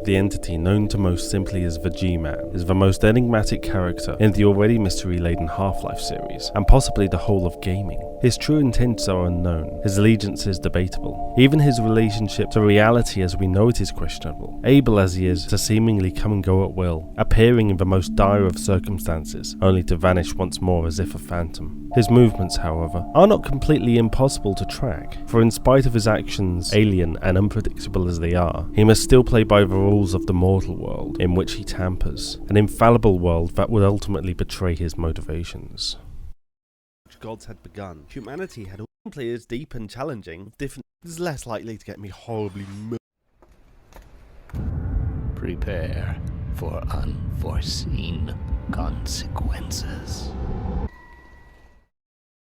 the entity known to most simply as the G-Man, is the most enigmatic character in the already mystery-laden Half-Life series, and possibly the whole of gaming. His true intents are unknown, his allegiance is debatable. Even his relationship to reality as we know it is questionable, able as he is to seemingly come and go at will, appearing in the most dire of circumstances, only to vanish once more as if a phantom. His movements, however, are not completely impossible to track, for in spite of his actions, alien and unpredictable as they are, he must still play by the rules of the mortal world in which he tampers, an infallible world that would ultimately betray his motivations. Gods had begun. Humanity had all players deep and challenging, with different is less likely to get me horribly Prepare for unforeseen consequences.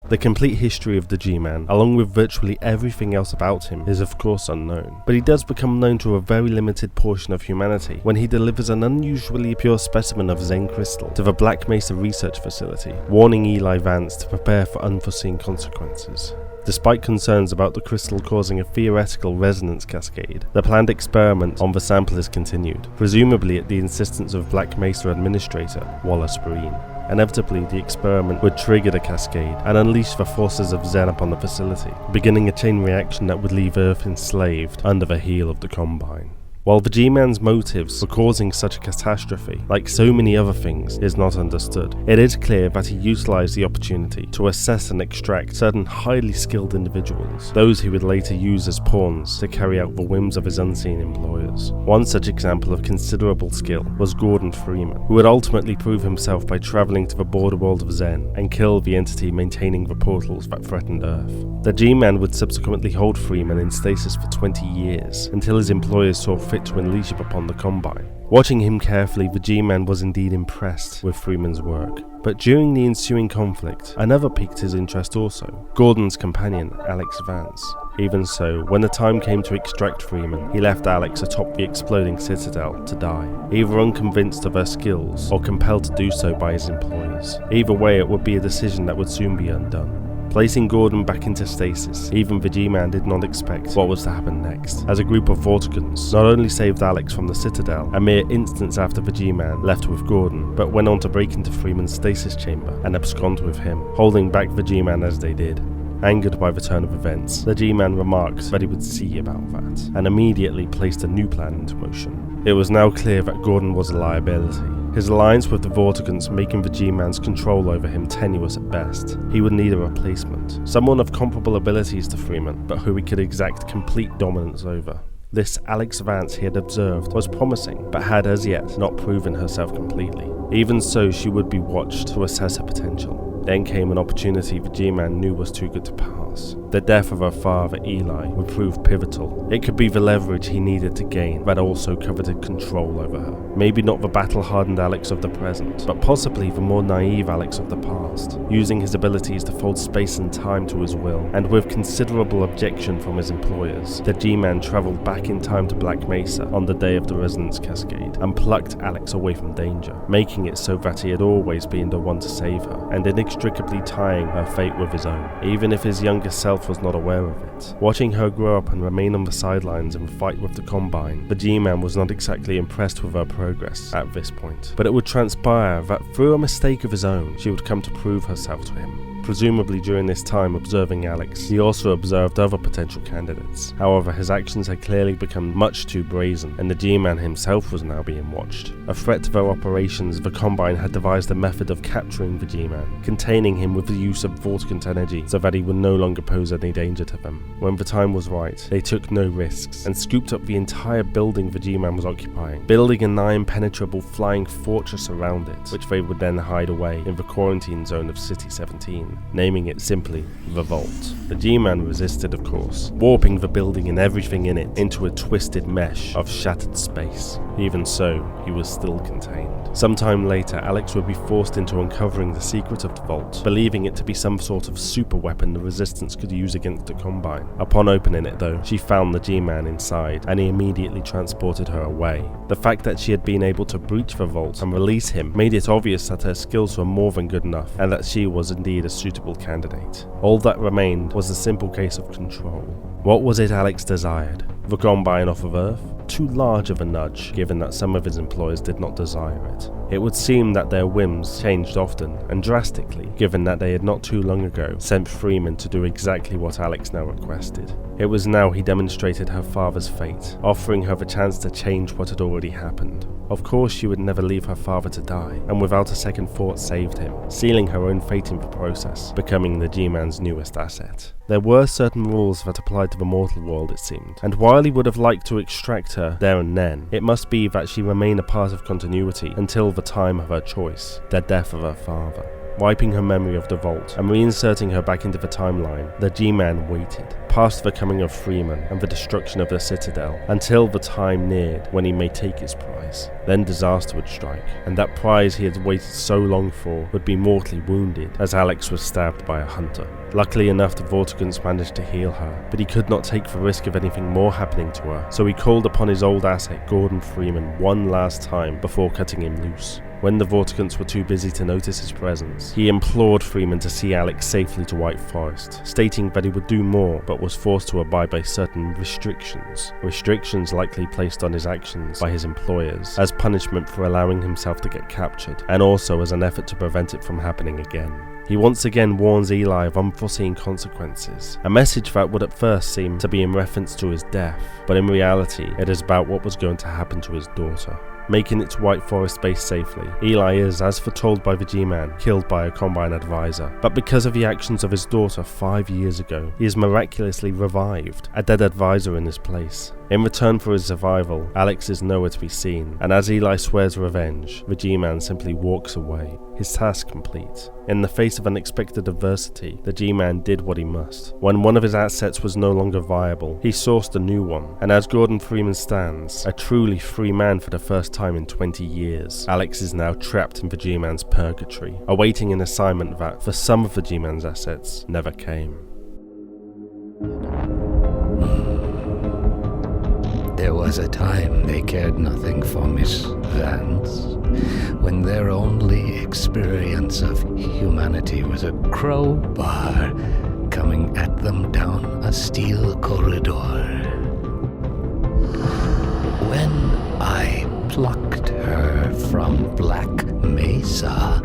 The complete history of the G-Man, along with virtually everything else about him, is of course unknown, but he does become known to a very limited portion of humanity when he delivers an unusually pure specimen of Zen crystal to the Black Mesa research facility, warning Eli Vance to prepare for unforeseen consequences. Despite concerns about the crystal causing a theoretical resonance cascade, the planned experiment on the sample is continued, presumably at the insistence of Black Mesa administrator Wallace Breen. Inevitably, the experiment would trigger the cascade and unleash the forces of Zen upon the facility, beginning a chain reaction that would leave Earth enslaved under the heel of the Combine. While the G-Man's motives for causing such a catastrophe, like so many other things, is not understood, it is clear that he utilized the opportunity to assess and extract certain highly skilled individuals, those he would later use as pawns to carry out the whims of his unseen employers. One such example of considerable skill was Gordon Freeman, who would ultimately prove himself by traveling to the border world of Zen and kill the entity maintaining the portals that threatened Earth. The G-Man would subsequently hold Freeman in stasis for 20 years, until his employers saw fit to unleash him upon the Combine. Watching him carefully, the G-Man was indeed impressed with Freeman's work. But during the ensuing conflict, another piqued his interest also, Gordon's companion, Alex Vance. Even so, when the time came to extract Freeman, he left Alex atop the exploding Citadel to die, either unconvinced of her skills or compelled to do so by his employers. Either way, it would be a decision that would soon be undone. Placing Gordon back into stasis, even the G-Man did not expect what was to happen next, as a group of Vortigons not only saved Alex from the Citadel a mere instance after the G-Man left with Gordon, but went on to break into Freeman's stasis chamber and abscond with him, holding back the G-Man as they did. Angered by the turn of events, the G-Man remarked that he would see about that, and immediately placed a new plan into motion. It was now clear that Gordon was a liability, his alliance with the Vortigons making the G-Man's control over him tenuous at best. He would need a replacement, someone of comparable abilities to Freeman, but who he could exact complete dominance over. This Alex Vance he had observed was promising, but had as yet not proven herself completely. Even so, she would be watched to assess her potential. Then came an opportunity the G-Man knew was too good to pass. The death of her father, Eli, would prove pivotal. It could be the leverage he needed to gain, but also coveted control over her. Maybe not the battle-hardened Alex of the present, but possibly the more naive Alex of the past, using his abilities to fold space and time to his will, and with considerable objection from his employers, the G-Man travelled back in time to Black Mesa on the day of the Resonance Cascade, and plucked Alex away from danger, making it so that he had always been the one to save her, and inextricably tying her fate with his own, even if his younger self was not aware of it. Watching her grow up and remain on the sidelines and fight with the Combine, the G-Man was not exactly impressed with her progress at this point, but it would transpire that through a mistake of his own, she would come to prove herself to him. Presumably during this time observing Alex, he also observed other potential candidates. However, his actions had clearly become much too brazen, and the G-Man himself was now being watched. A threat to their operations, the Combine had devised a method of capturing the G-Man, containing him with the use of Vortigant energy so that he would no longer pose any danger to them. When the time was right, they took no risks, and scooped up the entire building the G-Man was occupying, building a nigh-impenetrable flying fortress around it, which they would then hide away in the quarantine zone of City 17. Naming it simply the Vault. The G-Man resisted, of course, warping the building and everything in it into a twisted mesh of shattered space. Even so, he was still contained. Sometime later, Alex would be forced into uncovering the secret of the Vault, believing it to be some sort of super weapon the Resistance could use against the Combine. Upon opening it though, she found the G-Man inside, and he immediately transported her away. The fact that she had been able to breach the Vault and release him made it obvious that her skills were more than good enough, and that she was indeed a suitable candidate. All that remained was a simple case of control. What was it Alex desired? The Combine off of Earth? too large of a nudge, given that some of his employers did not desire it. It would seem that their whims changed often and drastically, given that they had not too long ago sent Freeman to do exactly what Alex now requested. It was now he demonstrated her father's fate, offering her the chance to change what had already happened. Of course, she would never leave her father to die, and without a second thought saved him, sealing her own fate in the process, becoming the G-Man's newest asset. There were certain rules that applied to the mortal world, it seemed, and while he would have liked to extract her there and then, it must be that she remain a part of continuity until the time of her choice, the death of her father. Wiping her memory of the vault and reinserting her back into the timeline, the G-Man waited, past the coming of Freeman and the destruction of the Citadel, until the time neared when he may take his prize. Then disaster would strike, and that prize he had waited so long for would be mortally wounded as Alex was stabbed by a hunter. Luckily enough, the Vortigaunts managed to heal her, but he could not take the risk of anything more happening to her, so he called upon his old asset Gordon Freeman one last time before cutting him loose. When the Vortigaunts were too busy to notice his presence, he implored Freeman to see Alex safely to White Forest, stating that he would do more but was forced to abide by certain restrictions likely placed on his actions by his employers, as punishment for allowing himself to get captured, and also as an effort to prevent it from happening again. He once again warns Eli of unforeseen consequences, a message that would at first seem to be in reference to his death, but in reality it is about what was going to happen to his daughter. Making it to White Forest base safely, Eli is, as foretold by the G-Man, killed by a Combine advisor. But because of the actions of his daughter 5 years ago, he is miraculously revived, a dead advisor in his place. In return for his survival, Alex is nowhere to be seen, and as Eli swears revenge, the G-Man simply walks away, his task complete. In the face of unexpected adversity, the G-Man did what he must. When one of his assets was no longer viable, he sourced a new one, and as Gordon Freeman stands, a truly free man for the first time in 20 years, Alex is now trapped in the G-Man's purgatory, awaiting an assignment that, for some of the G-Man's assets, never came. There was a time they cared nothing for Miss Vance, when their only experience of humanity was a crowbar coming at them down a steel corridor. When I plucked her from Black Mesa,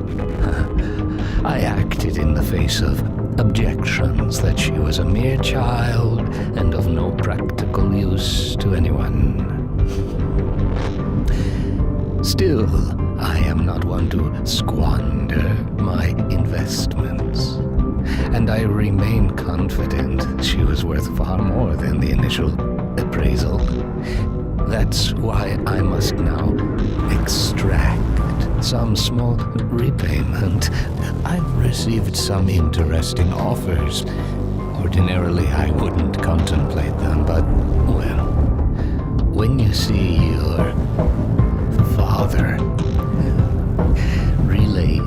I acted in the face of objections that she was a mere child and of no practical use to anyone. Still, I am not one to squander my investments, and I remain confident she was worth far more than the initial appraisal. That's why I must now extract some small repayment. I've received some interesting offers. Ordinarily, I wouldn't contemplate them, but, well, when you see your father relay